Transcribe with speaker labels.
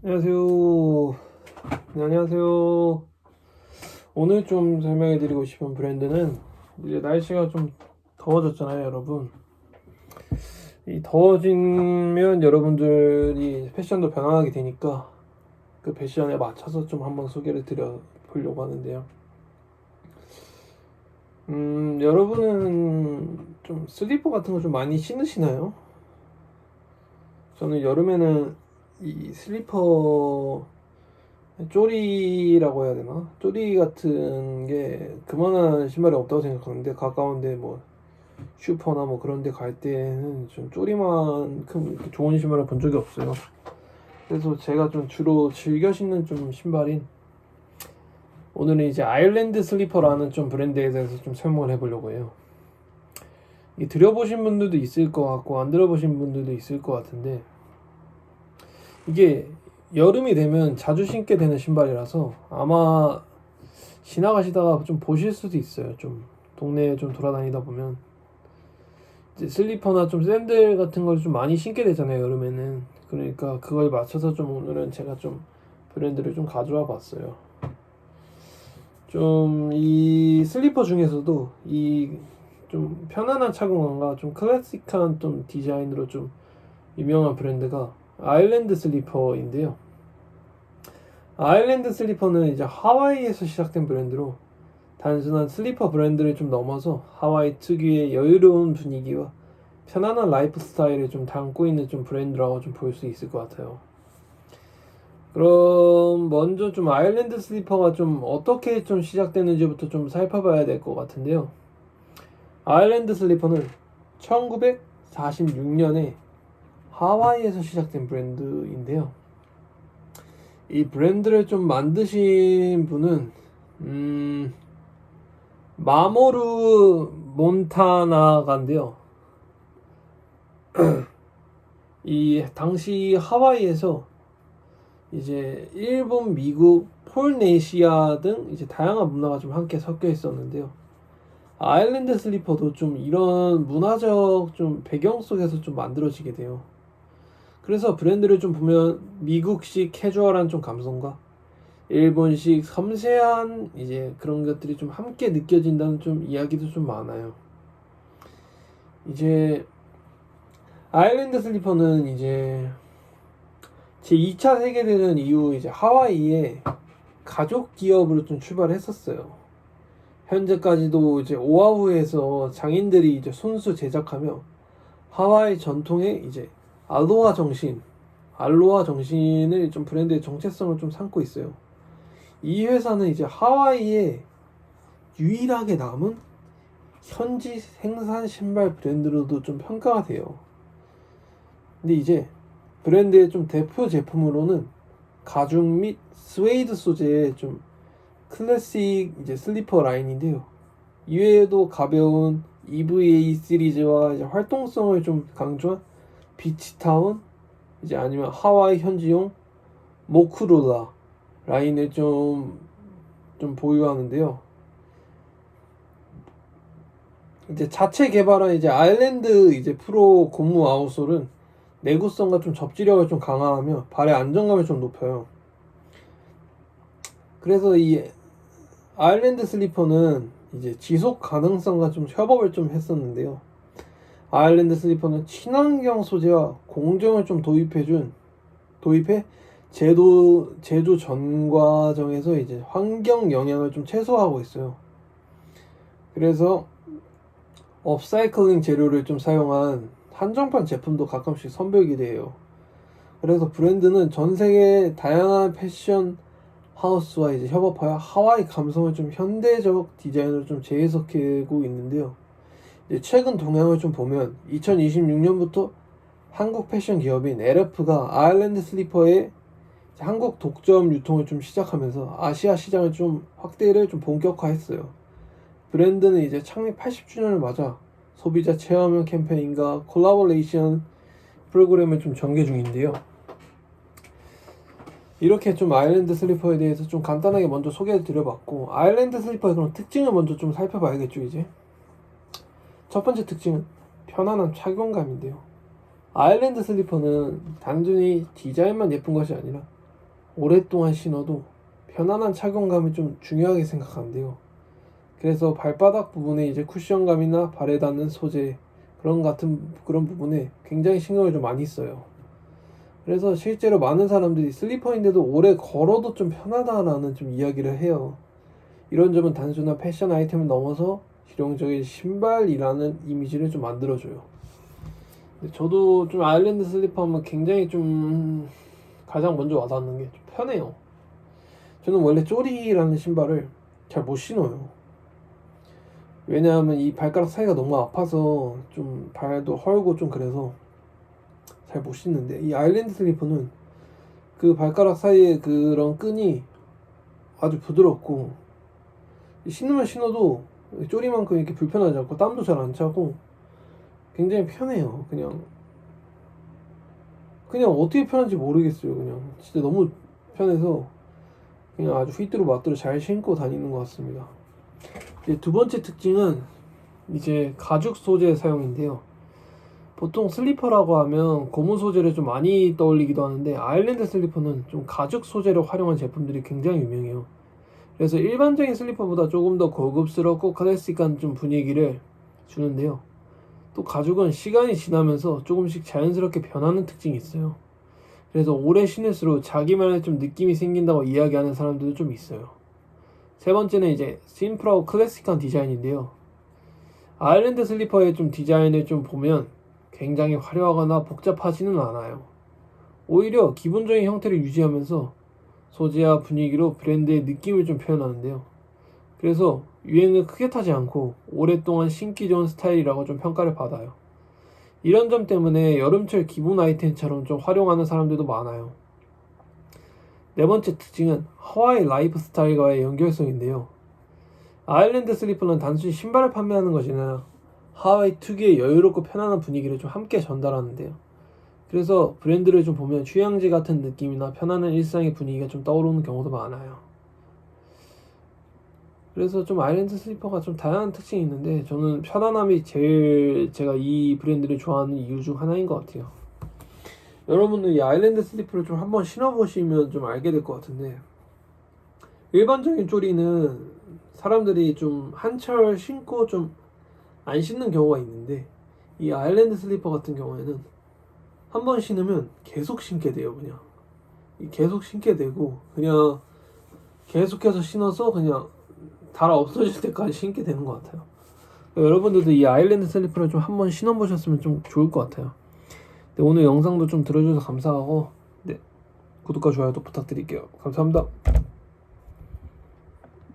Speaker 1: 안녕하세요. 네, 안녕하세요. 오늘 좀 설명해 드리고 싶은 브랜드는 이제 날씨가 좀 더워졌잖아요, 여러분. 이 더워지면 여러분들이 패션도 변화하게 되니까 그 패션에 맞춰서 좀 한번 소개를 드려 보려고 하는데요. 여러분은 좀 슬리퍼 같은 거 좀 많이 신으시나요? 저는 여름에는 이 슬리퍼 쪼리라고 해야 되나? 쪼리 같은 게 그만한 신발이 없다고 생각하는데 가까운데 뭐 슈퍼나 뭐 그런 데 갈 때는 좀 쪼리만큼 이렇게 좋은 신발을 본 적이 없어요. 그래서 제가 좀 주로 즐겨 신는 좀 신발인 오늘은 이제 아일랜드 슬리퍼라는 좀 브랜드에 대해서 좀 설명을 해보려고 해요. 이 들어보신 분들도 있을 것 같고 안 들어보신 분들도 있을 것 같은데 이게 여름이 되면 자주 신게 되는 신발이라서 아마 지나가시다가 좀 보실 수도 있어요. 좀 동네에 좀 돌아다니다 보면 이제 슬리퍼나 좀 샌들 같은 걸 좀 많이 신게 되잖아요, 여름에는. 그러니까 그걸 맞춰서 좀 오늘은 제가 좀 브랜드를 좀 가져와 봤어요. 좀 이 슬리퍼 중에서도 이 좀 편안한 착용감과 좀 클래식한 좀 디자인으로 좀 유명한 브랜드가 아일랜드 슬리퍼인데요. 아일랜드 슬리퍼는 이제 하와이에서 시작된 브랜드로 단순한 슬리퍼 브랜드를 좀 넘어서 하와이 특유의 여유로운 분위기와 편안한 라이프 스타일을 좀 담고 있는 좀 브랜드라고 좀 볼 수 있을 것 같아요. 그럼 먼저 좀 아일랜드 슬리퍼가 좀 어떻게 좀 시작됐는지부터 좀 살펴봐야 될 것 같은데요. 아일랜드 슬리퍼는 1946년에 하와이에서 시작된 브랜드인데요. 이 브랜드를 좀 만드신 분은 마모루 몬타나가인데요. 이 당시 하와이에서 이제 일본, 미국, 폴네시아 등 이제 다양한 문화가 좀 함께 섞여 있었는데요. 아일랜드 슬리퍼도 좀 이런 문화적 좀 배경 속에서 좀 만들어지게 돼요. 그래서 브랜드를 좀 보면 미국식 캐주얼한 좀 감성과 일본식 섬세한 이제 그런 것들이 좀 함께 느껴진다는 좀 이야기도 좀 많아요. 이제 아일랜드 슬리퍼는 이제 제2차 세계대전 이후 이제 하와이에 가족 기업으로 좀 출발했었어요. 현재까지도 이제 오아후에서 장인들이 이제 손수 제작하며 하와이 전통의 이제 알로하 정신을 좀 브랜드의 정체성을 좀 삼고 있어요. 이 회사는 이제 하와이에 유일하게 남은 현지 생산 신발 브랜드로도 좀 평가가 돼요. 근데 이제 브랜드의 좀 대표 제품으로는 가죽 및 스웨이드 소재의 좀 클래식 이제 슬리퍼 라인인데요. 이외에도 가벼운 EVA 시리즈와 이제 활동성을 좀 강조한 비치타운 이제 아니면 하와이 현지용 모쿠롤라 라인을 좀 보유하는데요. 이제 자체 개발한 이제 아일랜드 이제 프로 고무 아웃솔은 내구성과 좀 접지력을 좀 강화하며 발의 안정감을 좀 높여요. 그래서 이 아일랜드 슬리퍼는 이제 지속 가능성과 좀 협업을 좀 했었는데요. 아일랜드 슬리퍼는 친환경 소재와 공정을 좀 도입해 제조 전 과정에서 이제 환경 영향을 좀 최소화하고 있어요. 그래서 업사이클링 재료를 좀 사용한 한정판 제품도 가끔씩 선보이게 돼요. 그래서 브랜드는 전 세계 다양한 패션 하우스와 이제 협업하여 하와이 감성을 좀 현대적 디자인으로 좀 재해석하고 있는데요. 이제 최근 동향을 좀 보면 2026년부터 한국 패션 기업인 LF가 아일랜드 슬리퍼의 한국 독점 유통을 좀 시작하면서 아시아 시장을 좀 확대를 좀 본격화했어요. 브랜드는 이제 창립 80주년을 맞아 소비자 체험형 캠페인과 콜라보레이션 프로그램을 좀 전개 중인데요. 이렇게 좀 아일랜드 슬리퍼에 대해서 좀 간단하게 먼저 소개를 드려봤고 아일랜드 슬리퍼의 그런 특징을 먼저 좀 살펴봐야겠죠. 이제 첫 번째 특징은 편안한 착용감인데요. 아일랜드 슬리퍼는 단순히 디자인만 예쁜 것이 아니라 오랫동안 신어도 편안한 착용감이 좀 중요하게 생각하는데요. 그래서 발바닥 부분에 이제 쿠션감이나 발에 닿는 소재 그런 부분에 굉장히 신경을 좀 많이 써요. 그래서 실제로 많은 사람들이 슬리퍼인데도 오래 걸어도 좀 편하다라는 좀 이야기를 해요. 이런 점은 단순한 패션 아이템을 넘어서 실용적인 신발이라는 이미지를 좀 만들어줘요. 근데 저도 좀 아일랜드 슬리퍼 하면 굉장히 좀 가장 먼저 와닿는 게 좀 편해요. 저는 원래 쪼리라는 신발을 잘 못 신어요. 왜냐하면 이 발가락 사이가 너무 아파서 좀 발도 헐고 좀 그래서 잘 못 신는데, 이 아일랜드 슬리퍼는 그 발가락 사이에 그런 끈이 아주 부드럽고 신으면 신어도 쪼리만큼 이렇게 불편하지 않고 땀도 잘 안 차고 굉장히 편해요. 그냥 어떻게 편한지 모르겠어요. 그냥 진짜 너무 편해서 그냥 아주 휘뚜루마뚜루 잘 신고 다니는 것 같습니다. 이제 두 번째 특징은 이제 가죽 소재 사용인데요. 보통 슬리퍼라고 하면 고무 소재를 좀 많이 떠올리기도 하는데, 아일랜드 슬리퍼는 좀 가죽 소재를 활용한 제품들이 굉장히 유명해요. 그래서 일반적인 슬리퍼보다 조금 더 고급스럽고 클래식한 좀 분위기를 주는데요. 또 가죽은 시간이 지나면서 조금씩 자연스럽게 변하는 특징이 있어요. 그래서 오래 신을수록 자기만의 좀 느낌이 생긴다고 이야기하는 사람들도 좀 있어요. 세 번째는 이제 심플하고 클래식한 디자인인데요. 아일랜드 슬리퍼의 좀 디자인을 좀 보면 굉장히 화려하거나 복잡하지는 않아요. 오히려 기본적인 형태를 유지하면서 소재와 분위기로 브랜드의 느낌을 좀 표현하는데요. 그래서 유행을 크게 타지 않고 오랫동안 신기 좋은 스타일이라고 좀 평가를 받아요. 이런 점 때문에 여름철 기본 아이템처럼 좀 활용하는 사람들도 많아요. 네 번째 특징은 하와이 라이프 스타일과의 연결성인데요. 아일랜드 슬리퍼는 단순히 신발을 판매하는 것이 아니라 하와이 특유의 여유롭고 편안한 분위기를 좀 함께 전달하는데요. 그래서 브랜드를 좀 보면 휴양지 같은 느낌이나 편안한 일상의 분위기가 좀 떠오르는 경우도 많아요. 그래서 좀 아일랜드 슬리퍼가 좀 다양한 특징이 있는데, 저는 편안함이 제일 제가 이 브랜드를 좋아하는 이유 중 하나인 것 같아요. 여러분들 이 아일랜드 슬리퍼를 좀 한번 신어보시면 좀 알게 될 것 같은데, 일반적인 쪼리는 사람들이 좀 한철 신고 좀 안 신는 경우가 있는데, 이 아일랜드 슬리퍼 같은 경우에는 한번 신으면 계속 신게 돼요. 그냥 계속 신게 되고 그냥 계속해서 신어서 그냥 달아 없어질 때까지 신게 되는 것 같아요. 여러분들도 이 아일랜드 슬리퍼를 좀 한번 신어보셨으면 좀 좋을 것 같아요. 네, 오늘 영상도 좀 들어주셔서 감사하고, 네, 구독과 좋아요도 부탁드릴게요. 감사합니다.